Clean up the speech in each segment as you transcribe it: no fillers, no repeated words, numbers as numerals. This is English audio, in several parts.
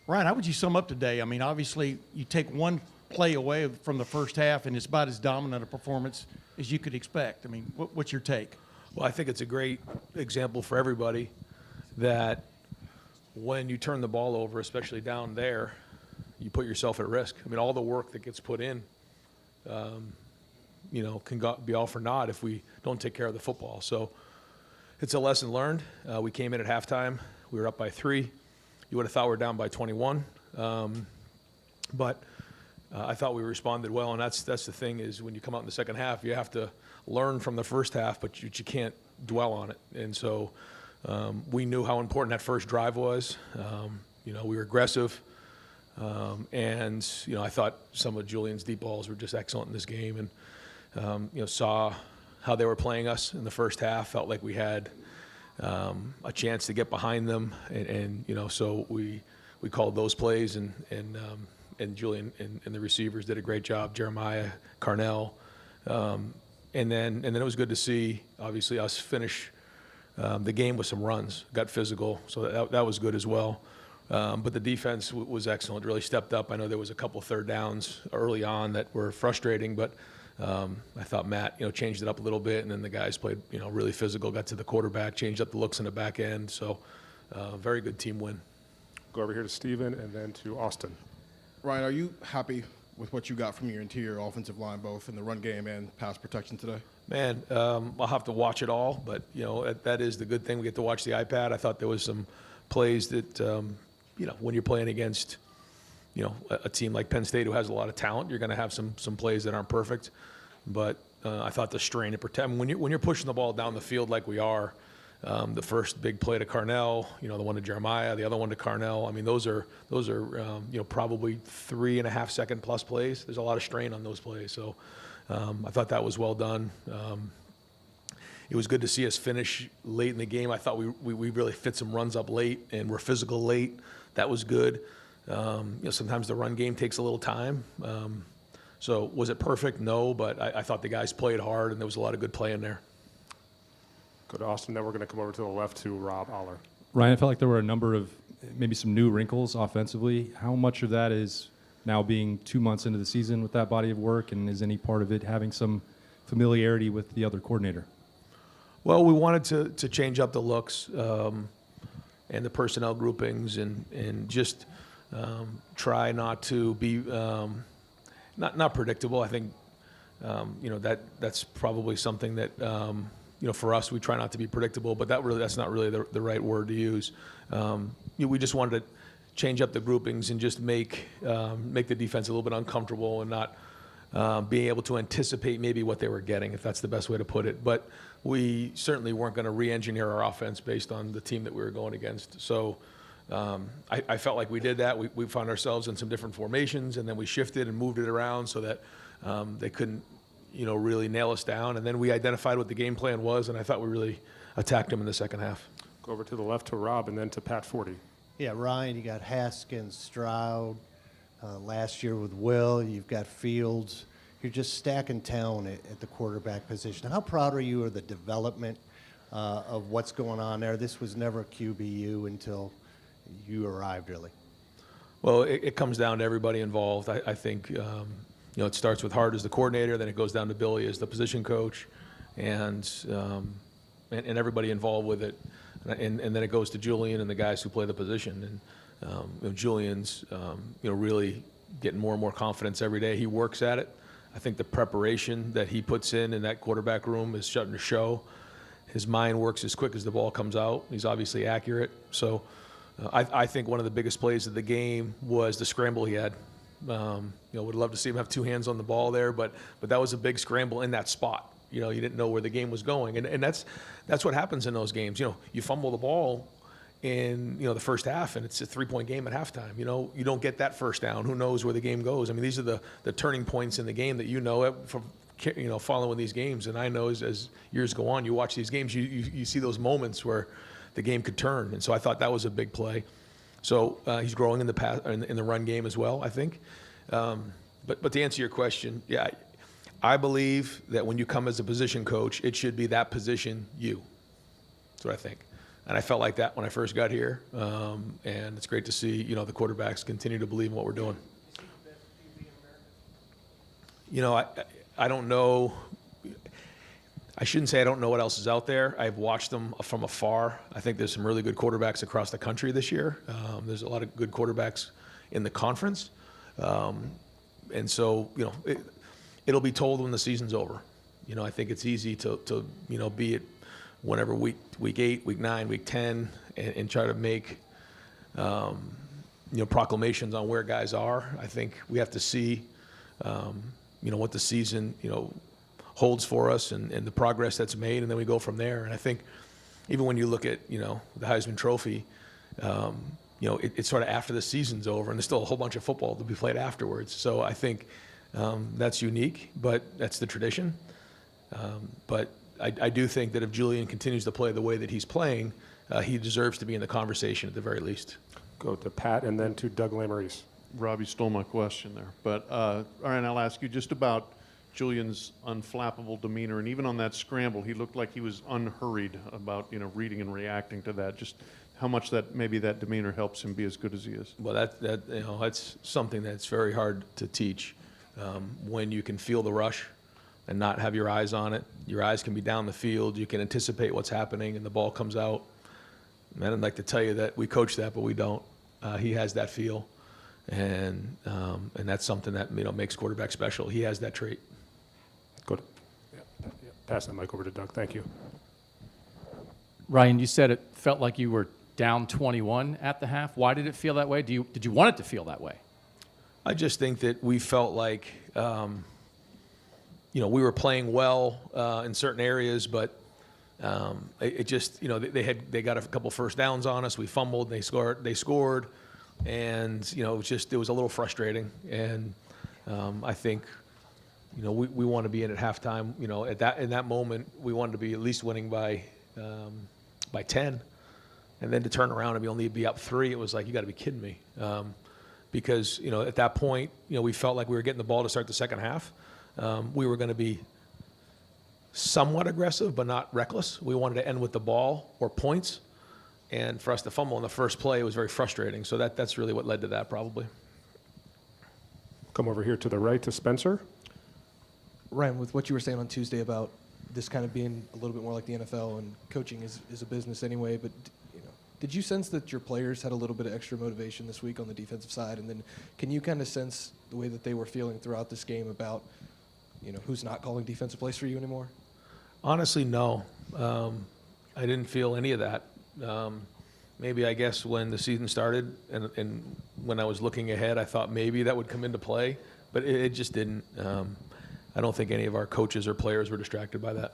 Ryan, how would you sum up today? I mean, obviously, you take one play away from the first half, and it's about as dominant a performance as you could expect. I mean, what's your take? Well, I think it's a great example for everybody that when you turn the ball over, especially down there, you put yourself at risk. I mean, all the work that gets put in, can be all for naught if we don't take care of the football. So it's a lesson learned. We came in at halftime. We were up by 3. You would have thought we were down by 21. But I thought we responded well, and that's the thing is when you come out in the second half, you have to learn from the first half, but you can't dwell on it. And so we knew how important that first drive was. We were aggressive. And I thought some of Julian's deep balls were just excellent in this game, and saw how they were playing us in the first half. Felt like we had a chance to get behind them, and so we called those plays, and Julian and the receivers did a great job. Jeremiah, Carnell, and then it was good to see obviously us finish the game with some runs. Got physical, so that was good as well. But the defense was excellent, really stepped up. I know there was a couple third downs early on that were frustrating, but I thought Matt, changed it up a little bit, and then the guys played, really physical, got to the quarterback, changed up the looks in the back end. So very good team win. Go over here to Steven and then to Austin. Ryan, are you happy with what you got from your interior offensive line, both in the run game and pass protection today? Man, I'll have to watch it all, but, that is the good thing. We get to watch the iPad. I thought there was some plays that, when you're playing against, a team like Penn State who has a lot of talent, you're going to have some plays that aren't perfect. But I thought the strain and protect. when you're pushing the ball down the field like we are, the first big play to Carnell, the one to Jeremiah, the other one to Carnell. I mean, those are probably 3.5 second plus plays. There's a lot of strain on those plays. So I thought that was well done. It was good to see us finish late in the game. I thought we really fit some runs up late and were physical late. That was good. Sometimes the run game takes a little time. So was it perfect? No, but I thought the guys played hard, and there was a lot of good play in there. Go to Austin. Then we're going to come over to the left to Rob Aller. Ryan, I felt like there were a number of maybe some new wrinkles offensively. How much of that is now being 2 months into the season with that body of work, and is any part of it having some familiarity with the other coordinator? Well, we wanted to change up the looks and the personnel groupings, and just try not to be not predictable. I think that's probably something that for us, we try not to be predictable, but that's not really the right word to use. We just wanted to change up the groupings and just make the defense a little bit uncomfortable and not being able to anticipate maybe what they were getting, if that's the best way to put it. But we certainly weren't going to re-engineer our offense based on the team that we were going against. So I felt like we did that. We found ourselves in some different formations, and then we shifted and moved it around so that they couldn't really nail us down. And then we identified what the game plan was, and I thought we really attacked them in the second half. Go over to the left to Rob and then to Pat Forty. Yeah, Ryan, you got Haskins, Stroud, last year with Will, you've got Fields. You're just stacking talent at the quarterback position. How proud are you of the development of what's going on there? This was never QBU until you arrived, really. Well, it comes down to everybody involved. I think, it starts with Hart as the coordinator, then it goes down to Billy as the position coach, and everybody involved with it. And then it goes to Julian and the guys who play the position. And Julian's, really getting more and more confidence every day. He works at it. I think the preparation that he puts in that quarterback room is starting to show. His mind works as quick as the ball comes out. He's obviously accurate. So I think one of the biggest plays of the game was the scramble he had. Would love to see him have two hands on the ball there, but that was a big scramble in that spot. You didn't know where the game was going, and that's what happens in those games. You fumble the ball in the first half, and it's a 3-point game at halftime. You don't get that first down. Who knows where the game goes? I mean, these are the turning points in the game that from following these games. And I know as years go on, you watch these games, you see those moments where the game could turn. And so I thought that was a big play. So he's growing in the run game as well, I think. But to answer your question, yeah, I believe that when you come as a position coach, it should be that position you. That's what I think. And I felt like that when I first got here. And it's great to see, the quarterbacks continue to believe in what we're doing. I don't know. I shouldn't say I don't know what else is out there. I've watched them from afar. I think there's some really good quarterbacks across the country this year. There's a lot of good quarterbacks in the conference. And so, it'll be told when the season's over. I think it's easy to be it whenever week 8, week 9, week 10, and try to make, proclamations on where guys are. I think we have to see, what the season, holds for us and the progress that's made, and then we go from there. And I think even when you look at, the Heisman Trophy, it's sort of after the season's over, and there's still a whole bunch of football to be played afterwards. So I think that's unique, but that's the tradition. But I do think that if Julian continues to play the way that he's playing, he deserves to be in the conversation at the very least. Go to Pat and then to Doug Lamorese. Robbie stole my question there. But, all right, I'll ask you just about Julian's unflappable demeanor. And even on that scramble, he looked like he was unhurried about, reading and reacting to that. Just how much maybe that demeanor helps him be as good as he is. Well, that's something that's very hard to teach. When you can feel the rush and not have your eyes on it, your eyes can be down the field, you can anticipate what's happening, and the ball comes out. And I'd like to tell you that we coach that, but we don't. He has that feel, and that's something that makes quarterback special. He has that trait. Go to, pass that mic over to Doug. Thank you. Ryan, you said it felt like you were down 21 at the half. Why did it feel that way? Did you want it to feel that way? I just think that we felt like, we were playing well in certain areas, but it just, they got a couple first downs on us. We fumbled, they scored, and it was a little frustrating. And I think, we want to be in at halftime. In that moment, we wanted to be at least winning by 10, and then to turn around and only be up 3, it was like, you got to be kidding me. Because at that point, we felt like we were getting the ball to start the second half. We were going to be somewhat aggressive, but not reckless. We wanted to end with the ball or points, and for us to fumble in the first play, it was very frustrating. So that's really what led to that, probably. Come over here to the right to Spencer. Ryan, with what you were saying on Tuesday about this kind of being a little bit more like the NFL and coaching is a business anyway, but did you sense that your players had a little bit of extra motivation this week on the defensive side? And then can you kind of sense the way that they were feeling throughout this game about, who's not calling defensive plays for you anymore? Honestly, no. I didn't feel any of that. Maybe, I guess, when the season started and when I was looking ahead, I thought maybe that would come into play, but it just didn't. I don't think any of our coaches or players were distracted by that.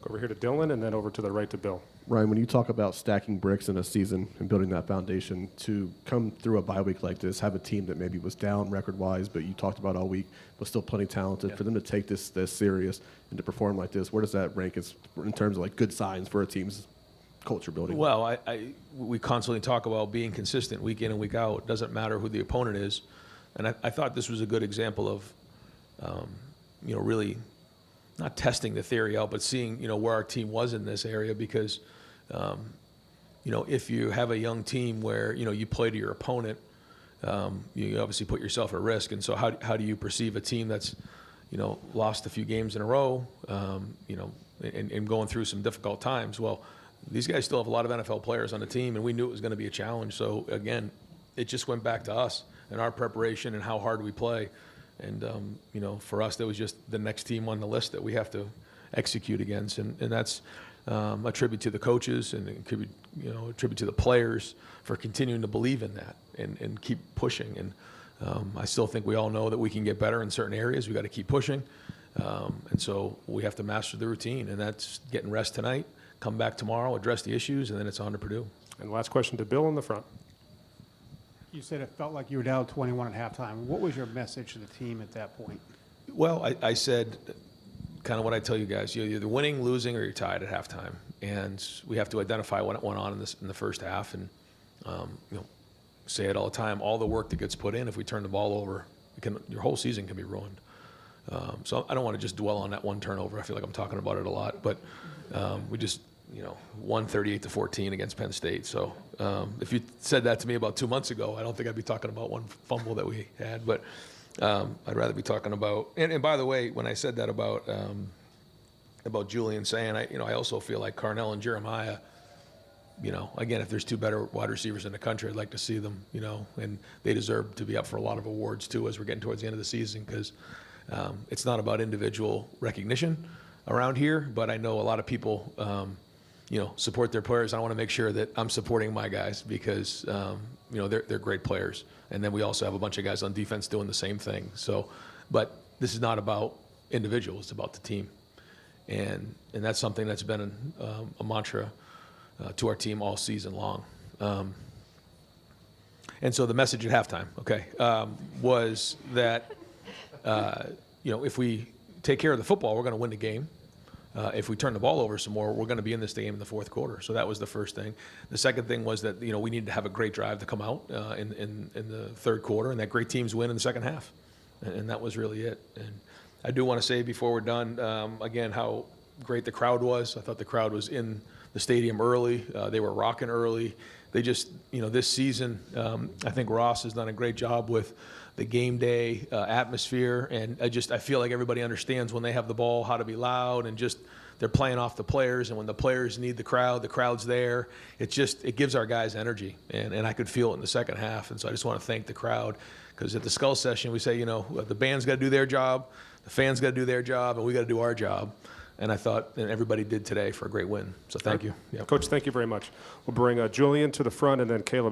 Go over here to Dylan and then over to the right to Bill. Ryan, when you talk about stacking bricks in a season and building that foundation, to come through a bye week like this, have a team that maybe was down record-wise, but you talked about all week, but still plenty talented, for them to take this serious and to perform like this, where does that rank in terms of good signs for a team's culture building? Well, we constantly talk about being consistent week in and week out. It doesn't matter who the opponent is. And I thought this was a good example of, really not testing the theory out, but seeing, where our team was in this area, because, if you have a young team where, you play to your opponent, you obviously put yourself at risk. And so how do you perceive a team that's, lost a few games in a row, and going through some difficult times? Well, these guys still have a lot of NFL players on the team, and we knew it was going to be a challenge. So, again, it just went back to us and our preparation and how hard we play. And, for us, that was just the next team on the list that we have to execute against. And that's a tribute to the coaches and a tribute to the players for continuing to believe in that and keep pushing. And I still think we all know that we can get better in certain areas. We got to keep pushing. And so we have to master the routine, and that's getting rest tonight, come back tomorrow, address the issues, and then it's on to Purdue. And last question to Bill in the front. You said it felt like you were down 21 at halftime. What was your message to the team at that point? Well, I said kind of what I tell you guys. You're either winning, losing, or you're tied at halftime. And we have to identify what went on in the first half and, say it all the time. All the work that gets put in, if we turn the ball over, your whole season can be ruined. So I don't want to just dwell on that one turnover. I feel like I'm talking about it a lot. But we just won 38-14 against Penn State. So if you said that to me about 2 months ago, I don't think I'd be talking about one fumble that we had. But I'd rather be talking about. And by the way, when I said that about Julian saying, I also feel like Carnell and Jeremiah. Again, if there's two better wide receivers in the country, I'd like to see them. And they deserve to be up for a lot of awards too as we're getting towards the end of the season, because it's not about individual recognition around here, but I know a lot of people, support their players. I want to make sure that I'm supporting my guys because, they're great players. And then we also have a bunch of guys on defense doing the same thing. So, but this is not about individuals, it's about the team. And that's something that's been a mantra to our team all season long. And so the message at halftime, was that, if we take care of the football, we're going to win the game. If we turn the ball over some more, we're going to be in this game in the fourth quarter. So that was the first thing. The second thing was that, we needed to have a great drive to come out in the third quarter, and that great teams win in the second half. And that was really it. And I do want to say before we're done, again, how great the crowd was. I thought the crowd was in the stadium early. They were rocking early. They just, this season, I think Ross has done a great job with the game day atmosphere. And I feel like everybody understands when they have the ball how to be loud, and just they're playing off the players. And when the players need the crowd's there. It gives our guys energy. And I could feel it in the second half. And so I just want to thank the crowd, because at the Skull Session, we say, the band's got to do their job, the fans got to do their job, and we got to do our job. And I thought everybody did today for a great win. So thank you. Yep. Coach, thank you very much. We'll bring Julian to the front, and then Caleb.